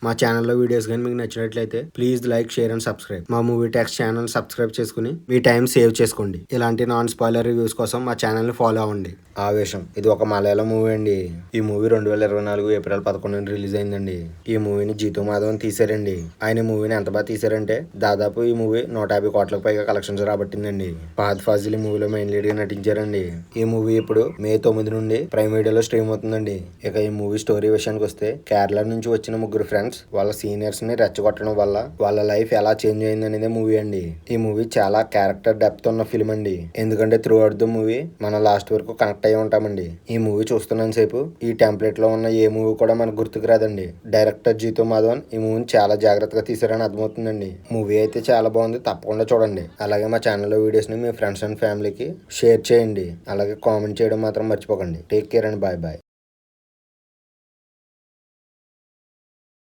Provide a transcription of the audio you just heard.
మా ఛానల్లో వీడియోస్ కానీ మీకు నచ్చినట్లయితే please like, share and subscribe. మా మూవీ టాక్స్ ఛానల్ సబ్స్క్రైబ్ చేసుకుని మీ టైం సేవ్ చేసుకోండి. ఇలాంటి నాన్ స్పాయిలర్ రివ్యూస్ కోసం మా ఛానల్ ని ఫాలో అవ్వండి. ఆవేశం ఇది ఒక మలయాళం మూవీ అండి. ఈ మూవీ 2024 ఏప్రిల్ 11 రిలీజ్ అయిందండి. ఈ మూవీని జీతూ మాధవన్ తీశారండి. ఆయన మూవీని ఎంత బాగా తీశారంటే దాదాపు ఈ మూవీ 150 కోట్లకు పైగా కలెక్షన్స్ రాబట్టిందండి. ఫహద్ ఫాజిల్ ఈ మూవీలో మెయిన్ లీడ్ గా నటించారండి. ఈ మూవీ ఇప్పుడు May 9 నుండి ప్రైమ్ వీడియోలో స్ట్రీమ్ అవుతుందండి. ఇక ఈ మూవీ స్టోరీ విషయానికి వస్తే కేరళ నుంచి వచ్చిన ముగ్గురు ఫ్రెండ్స్ వాళ్ళ సీనియర్స్ ని రెచ్చగొట్టడం వల్ల వాళ్ళ లైఫ్ ఎలా చేంజ్ అయింది అనేది మూవీ అండి. ఈ మూవీ చాలా క్యారెక్టర్ డెప్త్ ఉన్న ఫిల్మ్ అండి. ఎందుకంటే త్రూ అవుట్ ద మూవీ మన లాస్ట్ వరకు కనెక్ట్ అయ్యి ఉంటామండి. ఈ మూవీ చూస్తున్నంత సేపు ఈ టెంప్లెట్ లో ఉన్న ఏ మూవీ కూడా మనకు గుర్తుకు రాదండి. డైరెక్టర్ జీతూ మాధవన్ ఈ మూవీని చాలా జాగ్రత్తగా తీసారని అర్థమవుతుందండి. మూవీ అయితే చాలా బాగుంది, తప్పకుండా చూడండి. అలాగే మా ఛానల్లో వీడియోస్ ని మీ ఫ్రెండ్స్ అండ్ ఫ్యామిలీకి షేర్ చేయండి. అలాగే కామెంట్ చేయడం మాత్రం మర్చిపోకండి. Take care and bye bye.